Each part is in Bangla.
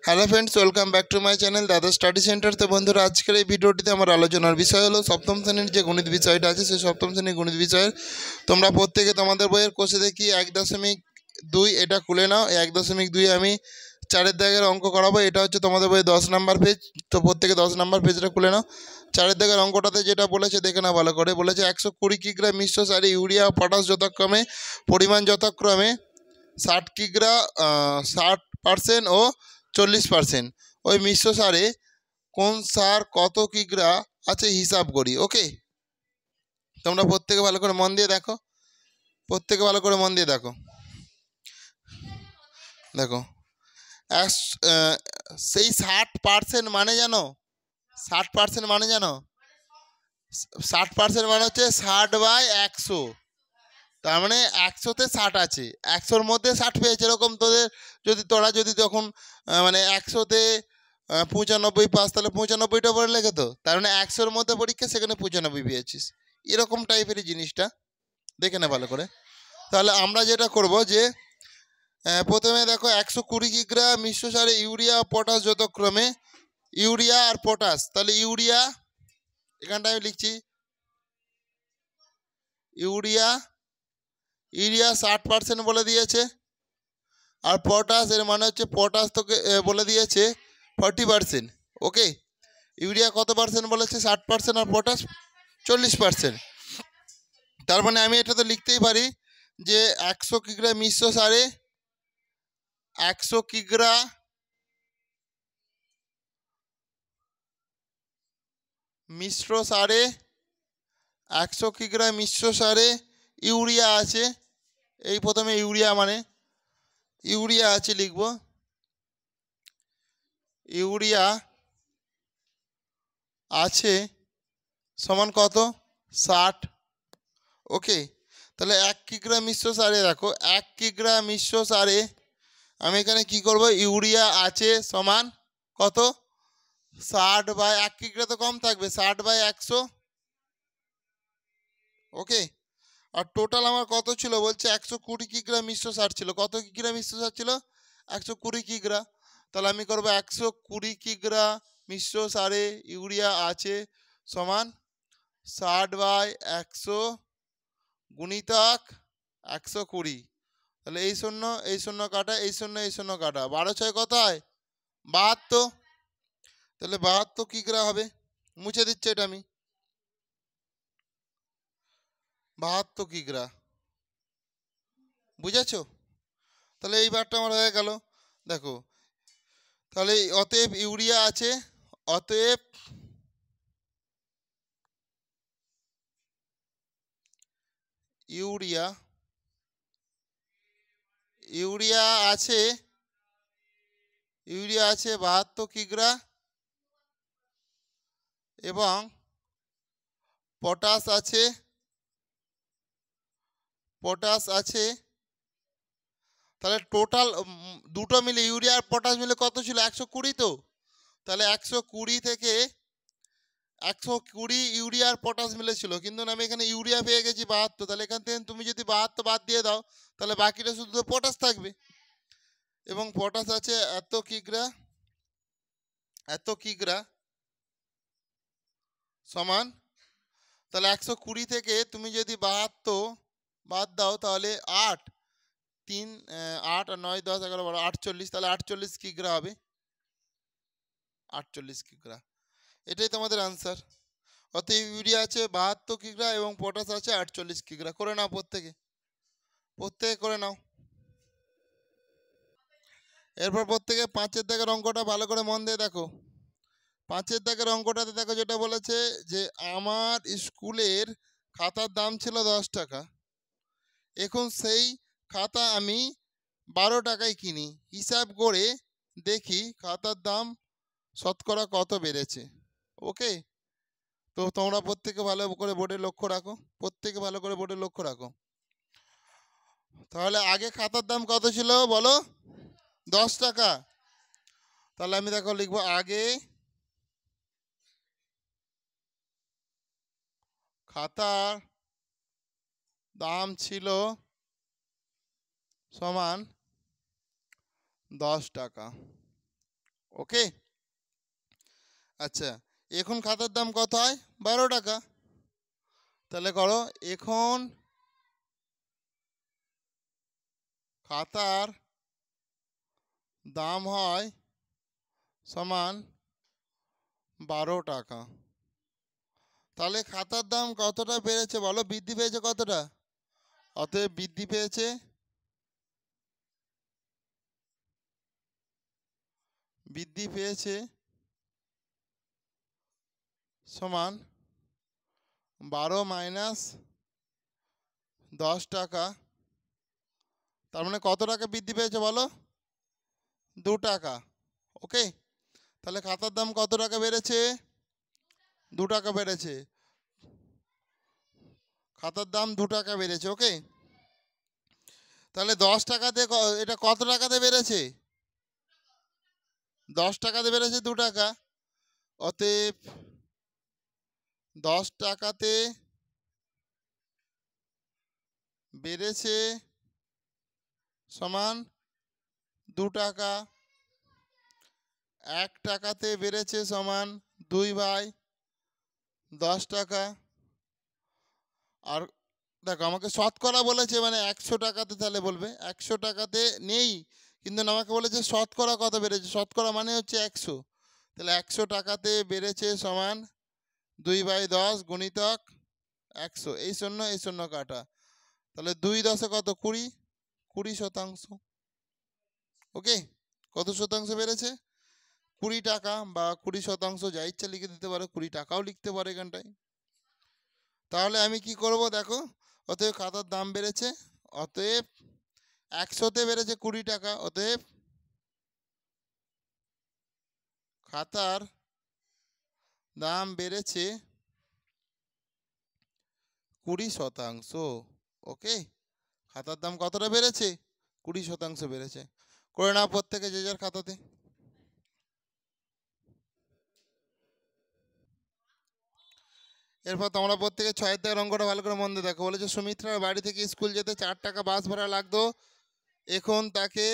Hello friends, welcome back to my channel দাদা স্টাডি সেন্টার। তো বন্ধুরা, আজকের এই ভিডিওটিতে আমার আলোচনার বিষয় হলো সপ্তম শ্রেণীর যে গণিত বিষয়টা আছে, সেই সপ্তম শ্রেণীর গণিত বিষয়ের তোমরা প্রত্যেকে তোমাদের বইয়ের কোষে দেখি 1.2 এটা খুলে নাও। 1.2 আমি 4 দাগের অঙ্ক করাবো। এটা হচ্ছে তোমাদের বইয়ে 10 নাম্বার পেজ। তো প্রত্যেকে 10 নাম্বার পেজটা খুলে নাও। 4 দাগের অঙ্কটাতে যেটা বলেছে দেখে নাও ভালো করে। বলেছে 120 কিগ্রা মিশ্র সারে ইউরিয়া পটাশ যথাক্রমে পরিমাণ যথাক্রমে 60 কিগ্রা 60% ও 40%। ওই মিশ্র সারে কোন সার কত কিগ্রা আছে হিসাব করি। ওকে, তোমরা প্রত্যেকে ভালো করে মন দিয়ে দেখো। দেখো সেই 60% মানে জানো? 60% মানে জানো? 60% মানে হচ্ছে 60/100। তার মানে 100-তে 60 আছে, 100-র মধ্যে 60 পেয়েছে। এরকম তোরা যদি তখন মানে 100-তে 95 পাস, তাহলে 95টা পরে লেগে। তো তার মানে 100-র মধ্যে পরীক্ষা, সেখানে 95 পেয়েছিস। এরকম টাইপের জিনিসটা দেখে না ভালো করে। তাহলে আমরা যেটা করব যে প্রথমে দেখো 120 কিগ্রা মিশ্র সারে ইউরিয়া পটাশ যথাক্রমে, ইউরিয়া আর পটাশ। তাহলে ইউরিয়া এখানটা আমি লিখছি, ইউরিয়া 60% বলে দিয়েছে। আর পটাশ, এর মানে হচ্ছে পটাশ তোকে বলে দিয়েছে 40%। ওকে, ইউরিয়া কত পার্সেন্ট বলেছে? 60%। আর পটাশ 40%। তার মানে আমি এটা তো লিখতেই পারি যে 100 কিগ্রা মিশ্র সারে 100 কিগ্রা মিশ্র সারে 100 কিগ্রা মিশ্র সারে ইউরিয়া আছে। এই প্রথমে ইউরিয়া মানে ইউরিয়া আছে লিখব, ইউরিয়া আছে সমান কত? 60। ওকে, তাহলে 1 কিগ্রা মিশ্র সারে দেখো, 1 কিগ্রা মিশ্র সারে আমি এখানে কি করব? ইউরিয়া আছে সমান কত? 60/1 কিগ্রা তো কম থাকবে, 60/100। ওকে, আর টোটাল আমার কত ছিল বলছে? 120 কিগ্রা মিশ্র সার ছিল। কত কিগ্রা মিশ্র সার ছিল? 120 কিগ্রা। তাহলে আমি করব 120 কিগ্রা মিশ্র সারে ইউরিয়া আছে সমান 60/100 গুণিতক 120। তাহলে এই শূন্য কাটা, এই শূন্য কাটা, 12×6 কত হয়? 72। তাহলে 72 কিগ্রা হবে। মুছে দিচ্ছে এটা আমি, 72 কিগ্রা। বুঝেছো? তাহলে এই বারটা আমার হয়ে গেল। দেখো, তাহলে অতএব ইউরিয়া আছে, অতএব ইউরিয়া ইউরিয়া আছে 72 কিগ্রা এবং পটাশ আছে। তাহলে টোটাল দুটো মিলে ইউরিয়া আর পটাশ মিলে কত ছিল? 120। তো তাহলে 120 থেকে 120 ইউরিয়া আর পটাশ মিলেছিল, কিন্তু আমি এখানে ইউরিয়া পেয়ে গেছি 72। তাহলে এখান থেকে তুমি যদি 72 বাদ দিয়ে দাও, তাহলে বাকিটা শুধু পটাশ থাকবে। এবং পটাশ আছে এত কিগ্রা সমান, তাহলে 120 থেকে তুমি যদি 72 বাদ দাও, তাহলে 8 3 8 আর 9 10 11 12 48, তাহলে 48 কিগ্রা হবে। 48 কিগ্রা, এটাই তোমাদের আনসার। অতএব ইউরিয়া আছে 72 কিগ্রা এবং পটাশ আছে 48 কিগ্রা। করে নাও, প্রত্যেকে করে নাও। এরপর প্রত্যেকে 5 দাগের অঙ্কটা ভালো করে মন দিয়ে দেখো। 5 দাগের অঙ্কটাতে দেখো যেটা বলেছে যে আমার স্কুলের খাতার দাম ছিল 10 টাকা। এখন সেই খাতা আমি 12 টাকায় কিনি। হিসাব করে দেখি খাতার দাম শতকরা কত বেড়েছে। ওকে, তো তোমরা প্রত্যেকে ভালো করে বোর্ডে লক্ষ্য রাখো। তাহলে আগে খাতার দাম কত ছিল বলো? 10 টাকা। তাহলে আমি দেখো লিখবো, আগে খাতার দাম ছিল সমান 10 টাকা। ওকে। আচ্ছা, এখন খাতার দাম কত হয়? 12 টাকা। তাহলে করো, এখন খাতার দাম হয় সমান 12 টাকা। তাহলে খাতার দাম কতটা বেড়েছে বলো, বৃদ্ধি পেয়েছে কতটা? অতএব বৃদ্ধি পেয়েছে সমান 12 মাইনাস 10 টাকা। তার মানে কত টাকা বৃদ্ধি পেয়েছে বলো? 2 টাকা। ওকে, তাহলে খাতার দাম কত টাকা বেড়েছে? 2 টাকা বেড়েছে। খাতার দাম 2 টাকা বেড়েছে। ওকে, তাহলে 10 টাকাতে এটা কত টাকাতে বেড়েছে? 10 টাকাতে বেড়েছে 2 টাকা। অতএব 10 টাকাতে বেড়েছে সমান 2 টাকা। 1 টাকাতে বেড়েছে সমান 2/10 টাকা। আর দেখো, আমাকে শতকরা বলেছে, মানে 100 টাকাতে তাহলে বলবে 100 টাকাতে নেই, কিন্তু আমাকে বলেছে শতকরা কত বেড়েছে। শতকরা মানে হচ্ছে 100। তাহলে 100 টাকাতে বেড়েছে সমান 2/10 গুণিতক 100। এই শূন্য কাটা। তাহলে 2 10 কত? 20, 20%। ওকে, কত শতাংশ বেড়েছে? 20 টাকা বা 20%, যা ইচ্ছা লিখে দিতে পারো, 20 টাকাও লিখতে পারো এখানটায়। তাহলে আমি কি করব দেখো, অতএব খাতার দাম বেড়েছে, অতএব 100তে বেড়েছে 20 টাকা, অতএব খাতার দাম বেড়েছে 20%। ওকে, খাতার দাম কতটা বেড়েছে? 20% বেড়েছে। করে নাও প্রত্যেকে যে যার খাতাতে। এরপর তোমরা প্রত্যেকে 6 থেকে অঙ্কটা ভালো করে মন দিয়ে দেখো। বলেছে সুমিত্রার বাড়ি থেকে স্কুল যেতে 4 টাকা বাস ভাড়া লাগতো, এখন তাকে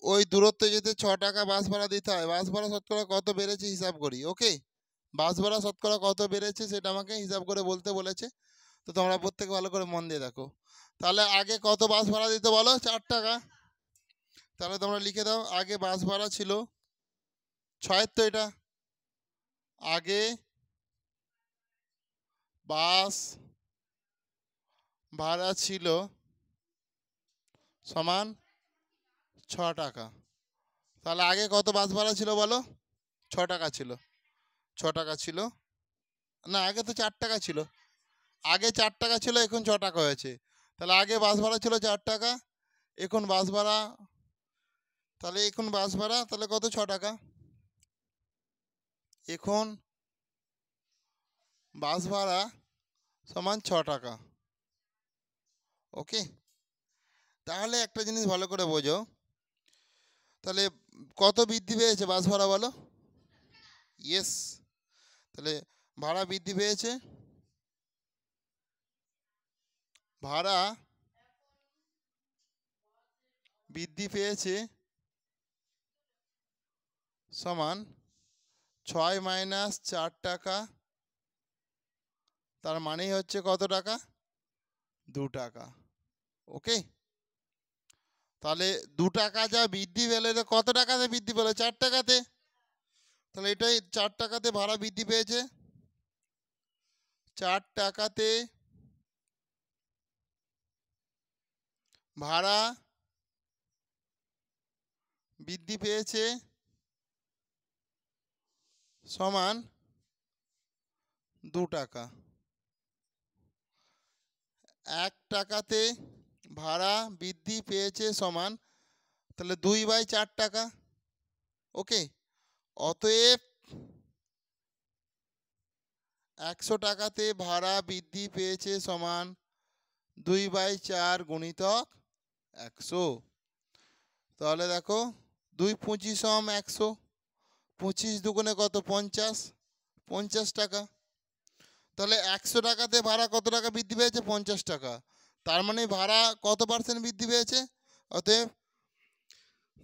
ওই দূরত্বে যেতে 6 টাকা বাস ভাড়া দিতে হয়। বাস ভাড়া শতকরা কত বেড়েছে হিসাব করি। ওকে, বাস ভাড়া শতকরা কত বেড়েছে সেটা আমাকে হিসাব করে বলতে বলেছে। তো তোমরা প্রত্যেকে ভালো করে মন দিয়ে দেখো। তাহলে আগে কত বাস ভাড়া দিতে বলো? 4 টাকা। তাহলে তোমরা লিখে দাও, আগে বাস ভাড়া ছিল 6, তো এটা আগে বাস ভাড়া ছিল সমান 6 টাকা। তাহলে আগে কত বাস ভাড়া ছিল বলো? 6 টাকা ছিল। 6 টাকা ছিল না, আগে তো 4 টাকা ছিল। আগে 4 টাকা ছিল, এখন 6 টাকা হয়েছে। তাহলে আগে বাস ভাড়া ছিল 4 টাকা, এখন বাস ভাড়া, তাহলে এখন বাস ভাড়া তাহলে কত? 6 টাকা। এখন বাস ভাড়া সমান 6 টাকা। ওকে, তাহলে একটা জিনিস ভালো করে বোঝো, তাহলে কত বৃদ্ধি পেয়েছে বাস ভাড়া বলো? ইয়েস, তাহলে ভাড়া বৃদ্ধি পেয়েছে, ভাড়া বৃদ্ধি পেয়েছে সমান 6 মাইনাস 4 টাকা, তার মানেই হচ্ছে কত টাকা? 2 টাকা। ওকে, তাহলে 2 টাকা যা বৃদ্ধি পেলে, কত টাকাতে বৃদ্ধি পেলো? 4 টাকাতে। তাহলে এটাই 4 টাকাতে ভাড়া বৃদ্ধি পেয়েছে। 4 টাকাতে ভাড়া বৃদ্ধি পেয়েছে সমান 2 টাকা। 1 টাকাতে ভাড়া বৃদ্ধি পেয়েছে সমান, তাহলে 2/4 টাকা। ওকে, অতএব 100 টাকাতে ভাড়া বৃদ্ধি পেয়েছে সমান 2/4 গুণিতক 100। তাহলে দেখো, 2 25 100, 25 দুগুণে কত? 50, 50 টাকা। তাহলে 100 টাকাতে ভাড়া কত টাকা বৃদ্ধি পেয়েছে? 50 টাকা। তার মানে ভাড়া কত % বৃদ্ধি পেয়েছে? অতএব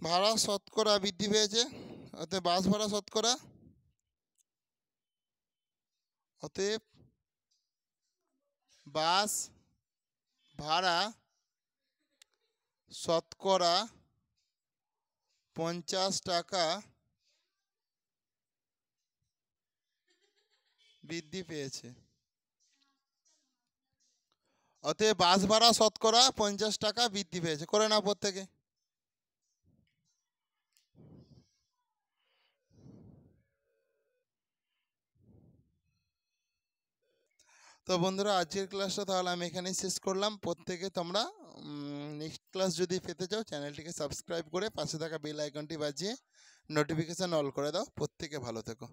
ভাড়া শতকরা বৃদ্ধি পেয়েছে অতএব বাস ভাড়া শতকরা, অতএব বাস ভাড়া শতকরা 50 টাকা বৃদ্ধি পেয়েছে। অতএব বাস ভাড়া শতকরা 50 টাকা বৃদ্ধি পেয়েছে। করে নাও প্রত্যেকে। তো বন্ধুরা, আজকের ক্লাসটা তাহলে আমি এখানেই শেষ করলাম। প্রত্যেকে তোমরা নেক্সট ক্লাস যদি পেতে চাও চ্যানেলটিকে সাবস্ক্রাইব করে পাশে থাকা বেল আইকনটি বাজিয়ে নোটিফিকেশান অল করে দাও। প্রত্যেকে ভালো থেকো।